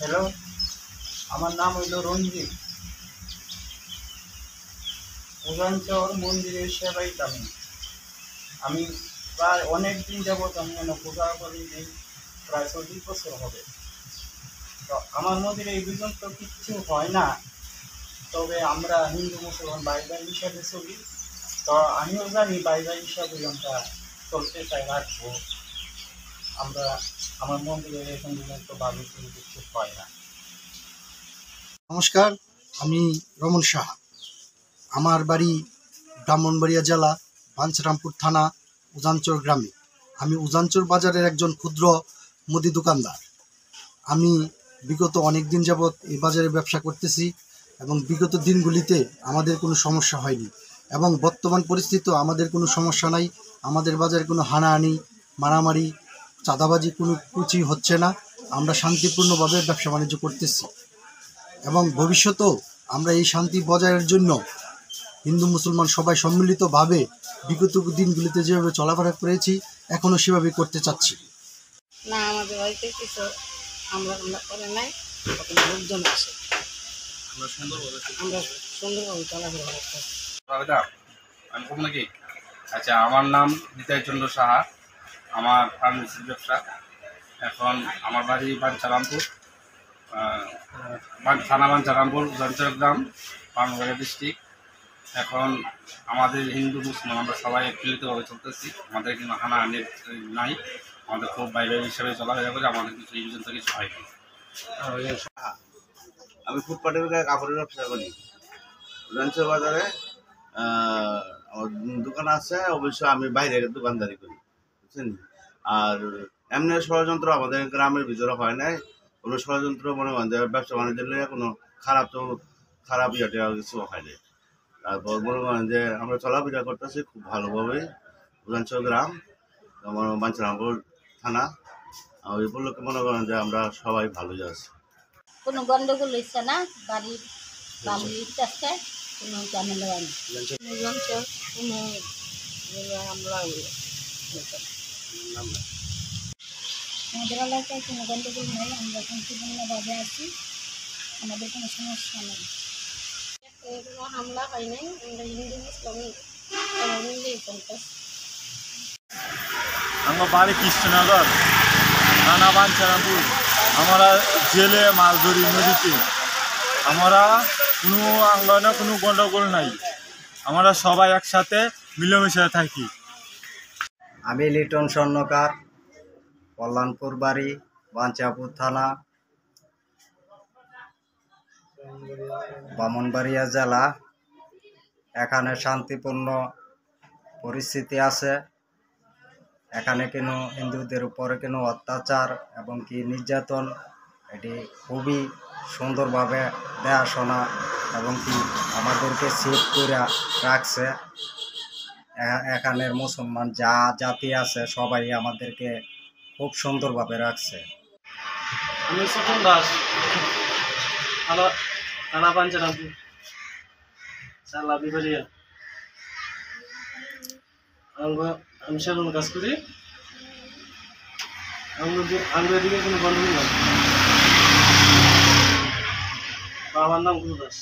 Hello, আমার নাম হইল রঞ্জিত। উজানচর মন্দিরের সেবাই আমি প্রায় অনেক দিন যাবৎ আমি পূজা করি, প্রায় 40 বছর হবে। তো আমার মন্দিরে এই পর্যন্ত কিচ্ছু হয় না, তবে আমরা হিন্দু মুসলমান ভাই ভাই হিসাবে চলি। তো আমিও জানি ভাই ভাই হিসাবে আমরা চলতে চাই, রাখবো। আমরা আমার মন্দিরে এখন পর্যন্ত ভালো কিছু হয় না। নমস্কার, আমি রমন সাহা। আমার বাড়ি ব্রাহ্মণবাড়িয়া জেলা, বাঞ্ছারামপুর থানা, উজানচর গ্রামে। আমি উজানচর বাজারের একজন ক্ষুদ্র মুদি দোকানদার। আমি বিগত অনেক দিন যাবৎ এই বাজারে ব্যবসা করতেছি এবং বিগত দিনগুলিতে আমাদের কোনো সমস্যা হয়নি এবং বর্তমান পরিস্থিতিও আমাদের কোনো সমস্যা নাই। আমাদের বাজারে কোনো হানাহানি, মারামারি, চাঁদাবাজি কোনো কিছুই হচ্ছে না। আমরা শান্তিপূর্ণভাবে ব্যবসা বাণিজ্য করতেছি এবং ভবিষ্যতেও আমরা এই শান্তি বজায়ের জন্য হিন্দু মুসলমান সবাই সম্মিলিতভাবে বিগত দিনগুলিতে যেভাবে চলাফেরা করেছি এখনও সেভাবে করতে চাচ্ছি। না, আমাদের বাড়িতে কিছু আমরা করে নাই, লোকজন আসে, আমরা সুন্দরভাবে চলাফেরা করতেছি। আমি কম নাকি? আচ্ছা, আমার নাম নিতাই চন্দ্র সাহা। আমার ফার্মেসির ব্যবসা। এখন আমার বাড়ি বাঞ্ছারামপুর, থানা বাঞ্ছারামপুর, উজানচর গ্রাম, ব্রাহ্মণবাড়িয়া ডিস্ট্রিক্ট। এখন আমাদের হিন্দু মুসলিম আমরা সবাই মিলিতভাবে চলতেছি। আমাদের কিন্তু হানাহানি নাই, আমাদের খুব বাইরে হিসাবে চলাফেরা করে, আমাদের কিছু এই পর্যন্ত কিছু হয়নি। আমি ফুটপাতের গায়ে কাপড়ের ব্যবসা করি। উজানচর বাজারে আমার দোকান আছে, অবশ্য আমি বাইরে দোকানদারি করি, বুঝছেন। আর এমনি ষড়যন্ত্র আমাদের গ্রামের ভিতরে হয় নাই। কোনো ষড়যন্ত্র মনে করেন যে ব্যবসা বাণিজ্যের নিয়ে কোনো খারাপ ইয়েটা কিছু হয় নাই। তারপর মনে করেন যে আমরা চলাফেরা করতেছি খুব ভালোভাবে। উজানচর গ্রাম, আমার বাঞ্ছারামপুর থানা, ওই উপলক্ষে মনে করেন যে আমরা সবাই ভালোই আছি। কোনো গন্ডগোল হচ্ছে না, বাড়ির কাছে কোনো ঝামেলা হয় না। কোনো আমরা আমাদের এলাকায় কোনো গন্ডগোল নেই, আমরা শান্তিপূর্ণভাবে আছি, আমাদের কোনো সমস্যা নেই। কোনো হামলা হয় নাই, আমরা হিন্দু মুসলিম মিলেই চলতেছি। আমার বাড়ি কৃষ্ণনগর, থানা বাঞ্ছারামপুর। আমরা জেলে মাছ ধরি নদীতে। আমরা কোনো আন্দোলনে কোনো গণ্ডগোল নাই, আমরা সবাই একসাথে মিলেমিশে থাকি। আমি লিটন স্বর্ণকার, কল্যাণপুর বাড়ি, বাঞ্ছারামপুর থানা, ব্রাহ্মণবাড়িয়া জেলা। এখানে শান্তিপূর্ণ পরিস্থিতি আছে। এখানে কোনো হিন্দুদের উপরে কোনো অত্যাচার এবং কি নির্যাতন এটি খুবই সুন্দরভাবে দেখাশোনা এবং কি আমাদেরকে সেভ করে রাখছে। এখানের মুসলমান যা জাতি আছে সবাই আমাদেরকে খুব সুন্দরভাবে রাখছে। আমি সুকুন দাস, থানা বাঞ্ছারামপুর, চালা বিবাড়িয়া। আমি সেরকম কাজ করি। আমাদের দিকে কোনো গন্ডগোল নাই। বাবার নাম গুরু দাস।